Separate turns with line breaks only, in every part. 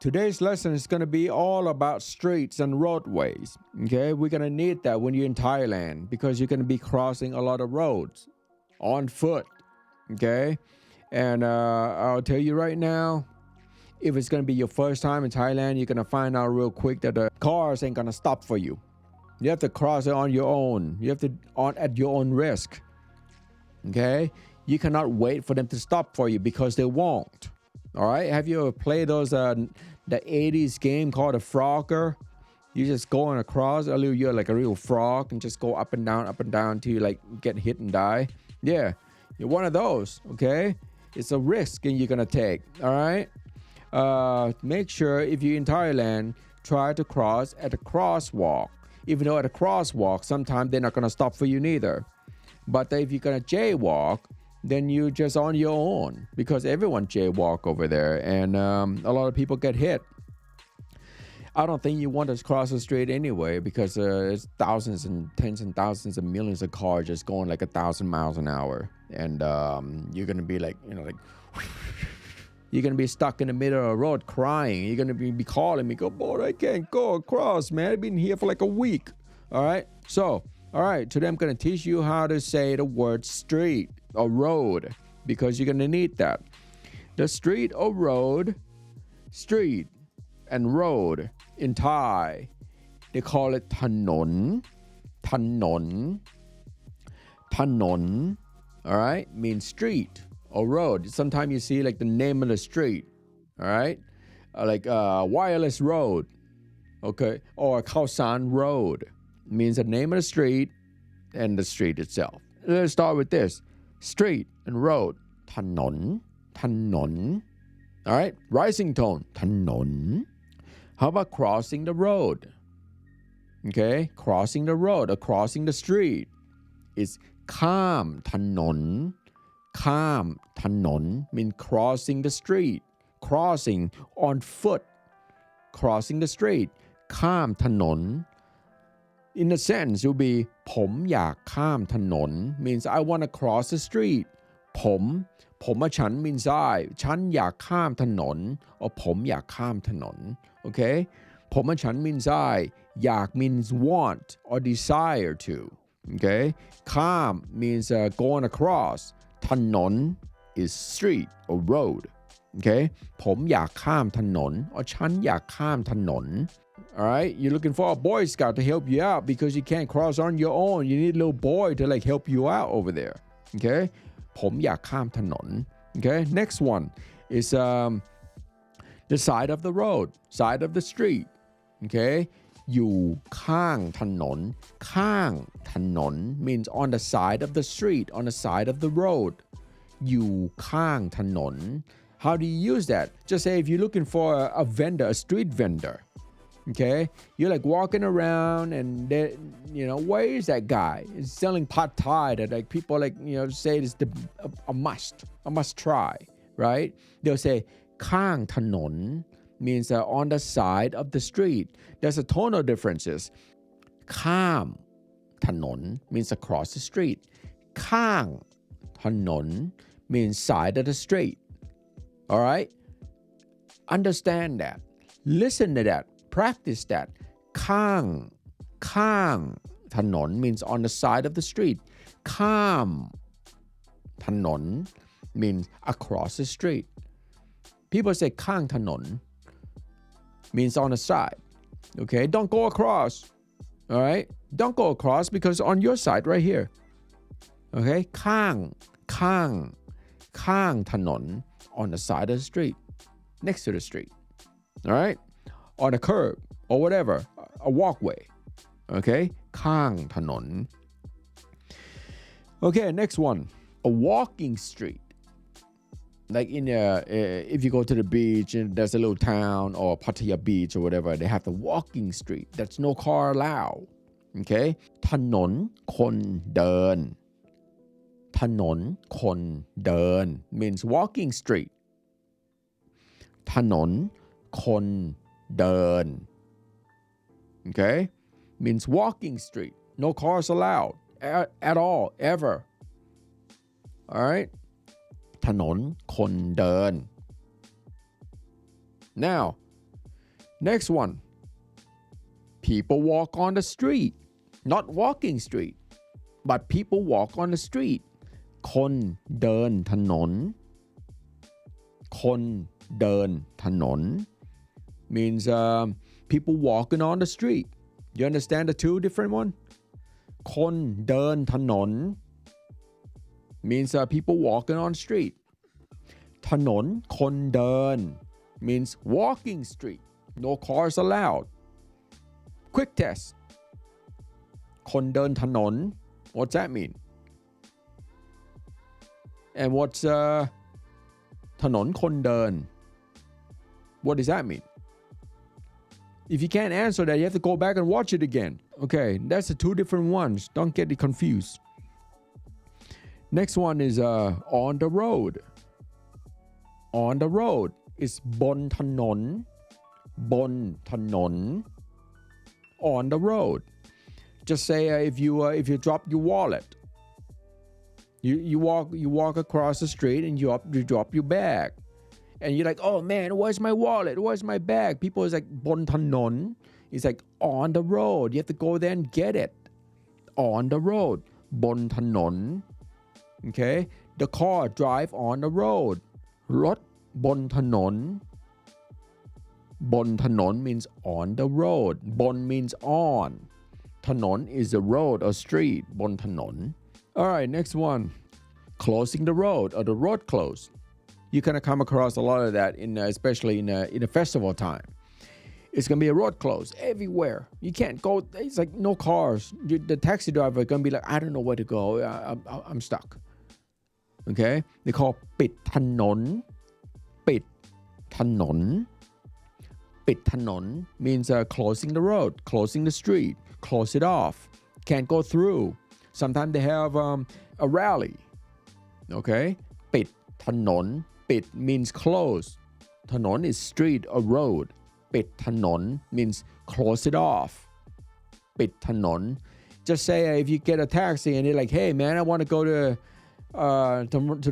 today's lesson is going to be all about streets and roadways. Okay, we're going to need that when you're in Thailand because you're going to be crossing a lot of roads on foot. Okay, and I'll tell you right now, if it's going to be your first time in Thailand, you're going to find out real quick that the cars ain't going to stop for you. You have to cross it on your own. You have to at your own risk. Okay, you cannot wait for them to stop for you because they won't. All right, have you ever played those the 80s game called a Frogger? You just going across you're like a real frog and just go up and down till you like get hit and die. Yeah, you're one of those. Okay, it's a risk and you're gonna take. All right, make sure if you're in Thailand, try to cross at a crosswalk. Even though at a crosswalk, sometimes they're not gonna stop for you neither. But if you're gonna jaywalk, then you just on your own because everyone jaywalk over there and a lot of people get hit. I don't think you want to cross the street anyway because it's thousands and tens and thousands and millions of cars just going like 1,000 miles an hour. And you're going to be like, you're going to be stuck in the middle of the road crying. You're going to be calling me, go, boy, I can't go across, man. I've been here for like a week. All right. So, all right. Today I'm going to teach you how to say the word street or road because you're going to need that. The street or road, street and road in Thai, they call it Thanon. Thanon. Thanon. All right. Means street or road. Sometimes you see like the name of the street. All right. Like Wireless Road. Okay. Or Khao San Road. Means the name of the street and the street itself. Let's start with this. Street and road. Thanon. Thanon. All right. Rising tone. Thanon. How about crossing the road? Okay. Crossing the road or crossing the street is kham thanon. Kham thanon means crossing the street. Crossing on foot. Crossing the street. Kham thanon. In a sentence, it will be ผมอยากข้ามถนน means I want to cross the street. ผมฉัน means I. ฉันอยากข้ามถนน or ผมอยากข้ามถนน okay? ผมฉัน means I. อยาก means want or desire to. Okay? ข้าม means going across. ถนน is street or road. Okay? ผมอยากข้ามถนน or ฉันอยากข้ามถนน. All right, you're looking for a Boy Scout to help you out because you can't cross on your own. You need a little boy to like help you out over there. Okay, ผมอยากข้ามถนน. Okay, next one is the side of the road, side of the street. Okay, อยู่ข้างถนน ข้างถนน means on the side of the street, on the side of the road. อยู่ข้างถนน. How do you use that? Just say if you're looking for a vendor, a street vendor. Okay, you're like walking around and they, where is that guy? He's selling pad thai that like people like, say it's a must try, right? They'll say ข้างถนน means on the side of the street. There's a tonal differences. ข้าม ถนน means across the street. ข้าง ถนน means side of the street. All right? Understand that. Listen to that. Practice that. ข้าง ถนน means on the side of the street. ข้าม ถนน means across the street. People say ข้างถนน means on the side. Okay, don't go across. All right, don't go across because on your side right here. Okay, ข้าง ถนน on the side of the street, next to the street. All right. On a curb or whatever, a walkway. Okay, ข้างถนน. Okay, next one, a walking street. Like if you go to the beach and there's a little town or Pattaya Beach or whatever, they have the walking street. That's no car allowed. Okay, ถนนคนเดิน ถนนคนเดิน means walking street. ถนนคนเดิน okay, means walking street. No cars allowed at all, ever. All right, ถนนคนเดิน. Now, Next one. People walk on the street. Not walking street, but people walk on the street. คนเดินถนน คนเดินถนน means people walking on the street. You understand the two different one? คนเดินถนน means people walking on the street. ถนนคนเดิน means walking street. No cars allowed. Quick test. คนเดินถนน What's that mean? And what's ถนนคนเดิน What does that mean? If you can't answer that, you have to go back and watch it again. Okay, that's the two different ones. Don't get it confused. Next one is on the road. On the road is บนถนน บนถนน On the road. Just say if you drop your wallet, you walk across the street and you drop your bag, and you're like, oh man, where's my wallet? Where's my bag? People is like บนถนน It's like on the road. You have to go there and get it. On the road. บนถนน Okay. The car drive on the road. รถบนถนน บนถนน means on the road. บน means on. ถนน is a road or street. บนถนน All right, next one. Closing the road or the road closed. You kind of come across a lot of that especially in a festival time. It's going to be a road closed everywhere. You can't go. It's like no cars. The taxi driver is going to be like, I don't know where to go. I'm stuck. Okay? They call ปิดถนน ปิดถนน ปิดถนน means closing the road, closing the street, close it off. Can't go through. Sometimes they have a rally. Okay? ปิดถนน ปิด means close. ถนน is street or road. ปิดถนน means close it off. ปิดถนน Just say if you get a taxi and they're like, hey man, I want to go to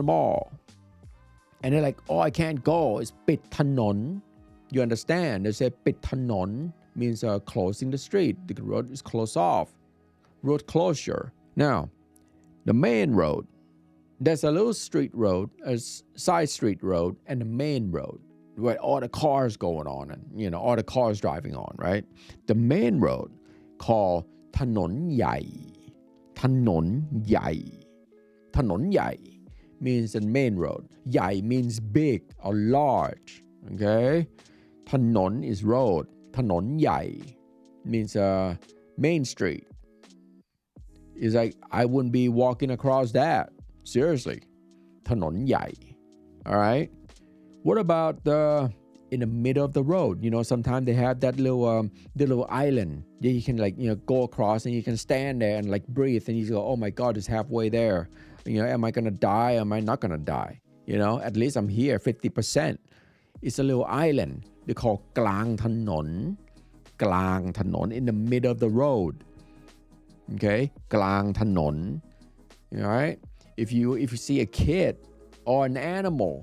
the mall. And they're like, oh, I can't go. It's ปิดถนน You understand? They say ปิดถนน means closing the street. The road is closed off. Road closure. Now, the main road. There's a little street road, a side street road, and the main road where all the cars going on and, all the cars driving on, right? The main road called ถนนใหญ่ ถนนใหญ่ ถนนใหญ่ means the main road. ใหญ่ means big or large, okay? ถนน is road. ถนนใหญ่ means main street. It's like I wouldn't be walking across that. Seriously. ถนนใหญ่. All right. What about in the middle of the road? Sometimes they have that little island that you can go across and you can stand there and breathe and you go, oh my God, it's halfway there. Am I gonna die? Am I not gonna die? At least I'm here 50%. It's a little island. They call กลางถนน กลางถนน in the middle of the road. Okay, กลางถนน. All right. If you see a kid or an animal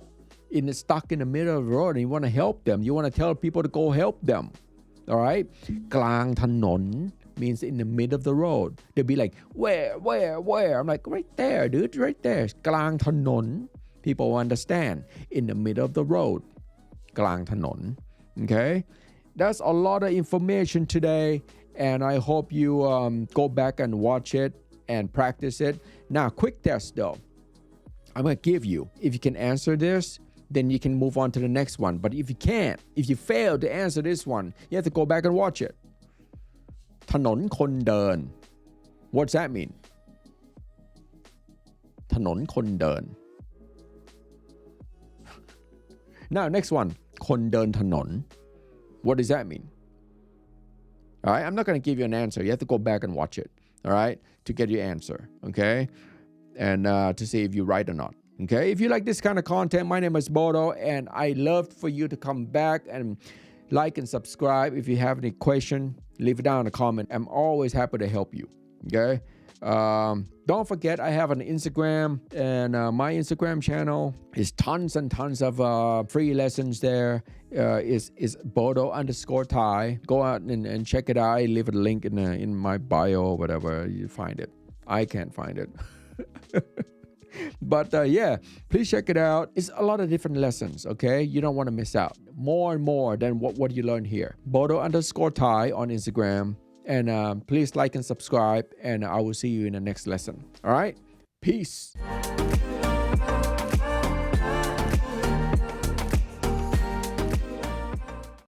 stuck in the middle of the road and you want to help them, you want to tell people to go help them. All right. กลางถนน means in the middle of the road. They'll be like, where? I'm like, right there, dude, right there. กลางถนน. People understand. In the middle of the road. กลางถนน. Okay. That's a lot of information today. And I hope you go back and watch it and practice it. Now, quick test though. I'm going to give you. If you can answer this, then you can move on to the next one. But if you can't, if you fail to answer this one, you have to go back and watch it. ถนนคนเดิน What's that mean? ถนนคนเดิน Now, next one. คนเดินถนน What does that mean? All right, I'm not going to give you an answer. You have to go back and watch it, all right, to get your answer, okay, and to see if you're right or not, okay? If you like this kind of content, my name is Bodo, and I love for you to come back and like and subscribe. If you have any question, leave it down in the comment. I'm always happy to help you, okay? Don't forget, I have an Instagram, and my Instagram channel is tons and tons of free lessons there. Is Bodo_Thai. Go out and check it out. I leave a link in my bio or whatever you find it. I can't find it. But yeah, please check it out. It's a lot of different lessons, okay? You don't want to miss out. More and more than what you learn here. Bodo_Thai on Instagram. And please like and subscribe. And I will see you in the next lesson. All right? Peace.